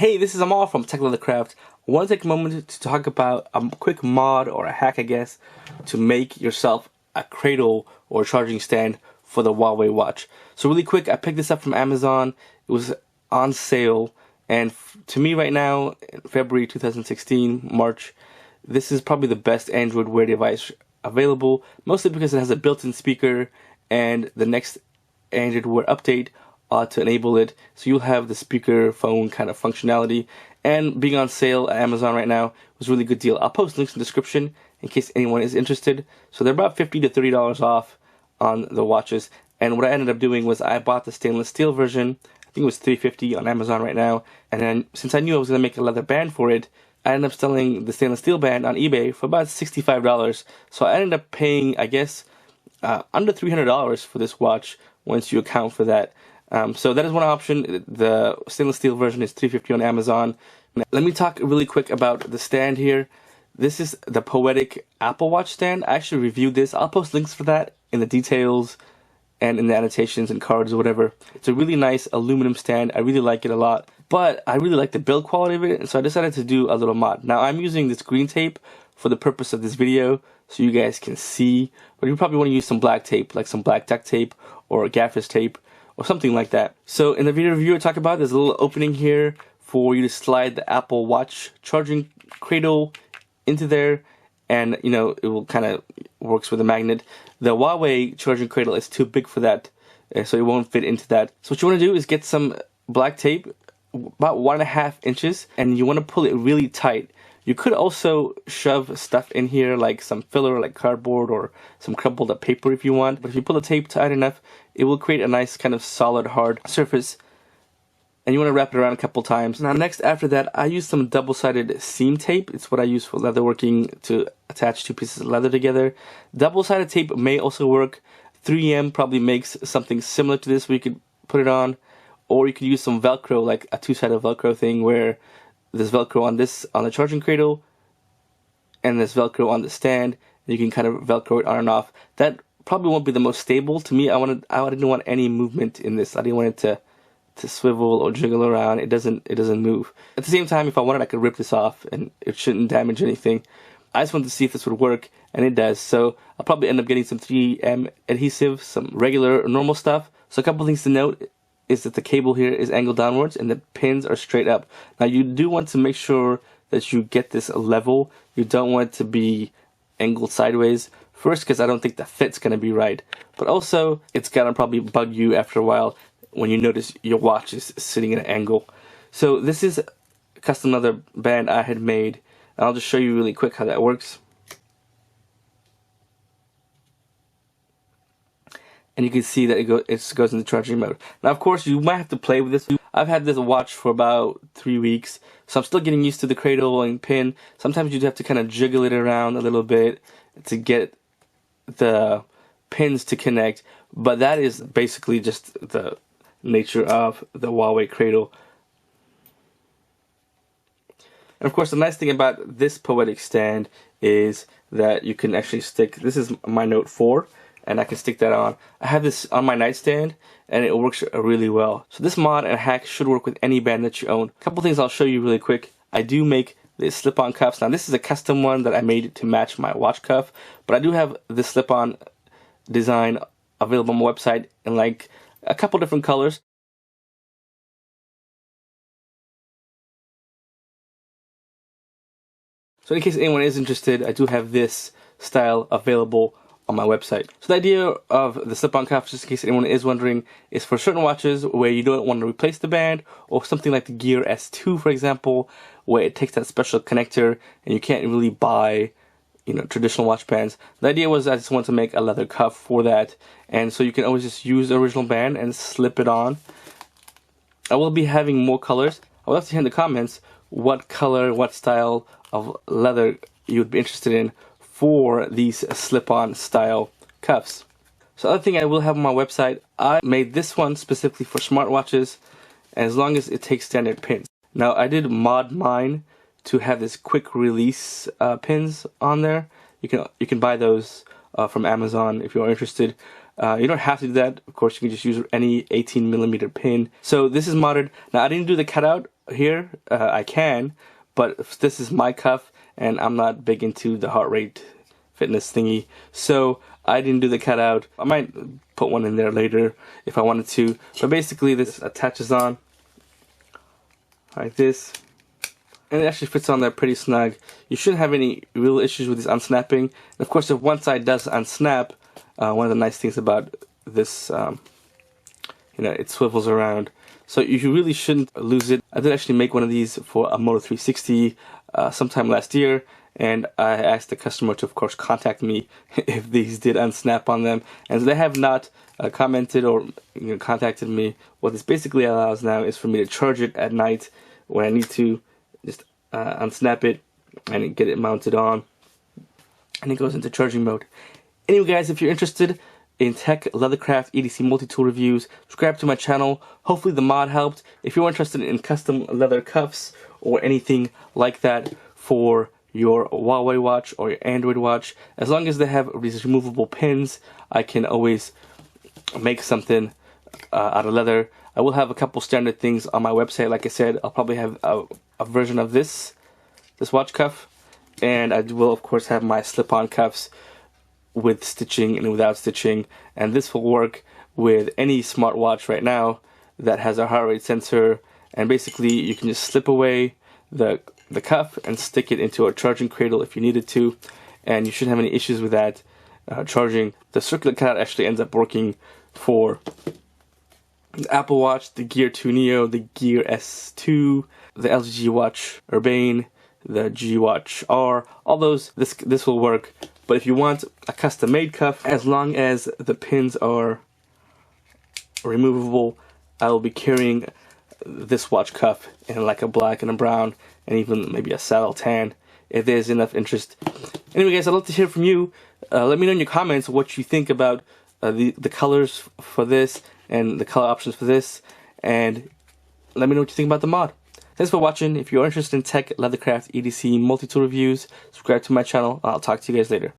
Hey, this is Amal from TechLeatherCraft. I want to take a moment to talk about a quick mod or a hack, I guess, to make yourself a cradle or charging stand for the Huawei watch. So really quick, I picked this up from Amazon. It was on sale, and to me right now, in February 2016, March, this is probably the best Android Wear device available, mostly because it has a built-in speaker, and the next Android Wear update to enable it, so you'll have the speaker phone kind of functionality. And being on sale at Amazon right now was a really good deal. I'll post links in the description in case anyone is interested. So they're about $50 to $30 off on the watches. And what I ended up doing was I bought the stainless steel version. I think it was $350 on Amazon right now. And then since I knew I was going to make a leather band for it, I ended up selling the stainless steel band on eBay for about $65. So I ended up paying, I guess, under $300 for this watch once you account for that. So that is one option. The stainless steel version is $350 on Amazon. Let me talk really quick about the stand here. This is the Poetic Apple Watch stand. I actually reviewed this. I'll post links for that in the details and in the annotations and cards or whatever. It's a really nice aluminum stand. I really like it a lot. But I really like the build quality of it, and so I decided to do a little mod. Now I'm using this green tape for the purpose of this video so you guys can see. But you probably want to use some black tape, like some black duct tape or gaffer's tape, or something like that. So in the video review I talk about, there's a little opening here for you to slide the Apple Watch charging cradle into there, and you know, it will kind of works with a magnet. The Huawei charging cradle is too big for that, so it won't fit into that. So what you want to do is get some black tape, about 1.5 inches, and you want to pull it really tight. You could also shove stuff in here like some filler, like cardboard or some crumpled up paper if you want. But if you pull the tape tight enough, it will create a nice kind of solid, hard surface. And you want to wrap it around a couple times. Now next, after that, I use some double-sided seam tape. It's what I use for leatherworking to attach two pieces of leather together. Double-sided tape may also work. 3M probably makes something similar to this where you could put it on. Or you could use some Velcro, like a two-sided Velcro thing where there's Velcro on the charging cradle, and there's Velcro on the stand. You can kind of Velcro it on and off. That probably won't be the most stable. To me, I didn't want any movement in this. I didn't want it to swivel or jiggle around. It doesn't move. At the same time, if I wanted, I could rip this off, and it shouldn't damage anything. I just wanted to see if this would work, and it does. So I'll probably end up getting some 3M adhesive, some regular normal stuff. So a couple things to note is that the cable here is angled downwards and the pins are straight up. Now you do want to make sure that you get this level. You don't want it to be angled sideways. First, because I don't think the fit's going to be right. But also, it's going to probably bug you after a while when you notice your watch is sitting at an angle. So this is a custom leather band I had made. And I'll just show you really quick how that works. And you can see that it goes into charging mode. Now, of course, you might have to play with this. I've had this watch for about 3 weeks, so I'm still getting used to the cradle and pin. Sometimes you have to kind of jiggle it around a little bit to get the pins to connect. But that is basically just the nature of the Huawei cradle. And of course, the nice thing about this Poetic stand is that you can actually stick, this is my Note 4. And I can stick that on. I have this on my nightstand, and it works really well. So this mod and hack should work with any band that you own. A couple things I'll show you really quick. I do make the slip-on cuffs. Now this is a custom one that I made to match my watch cuff, but I do have this slip-on design available on my website in like a couple different colors. So in case anyone is interested, I do have this style available on my website. So the idea of the slip-on cuff, just in case anyone is wondering, is for certain watches where you don't want to replace the band, or something like the Gear S2, for example, where it takes that special connector and you can't really buy, you know, traditional watch bands. The idea was I just wanted to make a leather cuff for that, and so you can always just use the original band and slip it on. I will be having more colors. I would love to hear in the comments what color, what style of leather you would be interested in for these slip-on style cuffs. So other thing I will have on my website, I made this one specifically for smartwatches, as long as it takes standard pins. Now I did mod mine to have this quick release pins on there. You can buy those from Amazon if you're interested. You don't have to do that. Of course, you can just use any 18mm pin. So this is modded. Now I didn't do the cutout here, I can, but this is my cuff, and I'm not big into the heart rate fitness thingy, so I didn't do the cutout. I might put one in there later if I wanted to, but basically this attaches on like this, and it actually fits on there pretty snug. You shouldn't have any real issues with this unsnapping. And of course, if one side does unsnap, one of the nice things about this, it swivels around, so you really shouldn't lose it. I did actually make one of these for a Moto 360 sometime last year, and I asked the customer to, of course, contact me if these did unsnap on them, and they have not commented or contacted me. What this basically allows now is for me to charge it at night when I need to, just unsnap it and get it mounted on, and it goes into charging mode. Anyway, guys, if you're interested in TechLeatherCraft EDC multi-tool reviews, subscribe to my channel. Hopefully the mod helped. If you're interested in custom leather cuffs or anything like that for your Huawei watch or your Android watch, as long as they have these removable pins, I can always make something out of leather. I will have a couple standard things on my website. Like I said, I'll probably have a version of this watch cuff, and I will of course have my slip-on cuffs with stitching and without stitching, and this will work with any smartwatch right now that has a heart rate sensor, and basically you can just slip away the cuff and stick it into a charging cradle if you needed to, and you shouldn't have any issues with that charging. The circular cutout actually ends up working for the Apple Watch, the Gear 2 Neo, the Gear S2, the LG G Watch Urbane, the G Watch R, all those, this will work. But if you want a custom made cuff, as long as the pins are removable, I will be carrying this watch cuff in like a black and a brown, and even maybe a saddle tan, if there's enough interest. Anyway, guys, I'd love to hear from you. Let me know in your comments what you think about the colors for this and the color options for this, and let me know what you think about the mod. Thanks for watching. If you're interested in TechLeatherCraft EDC multi-tool reviews, subscribe to my channel. I'll talk to you guys later.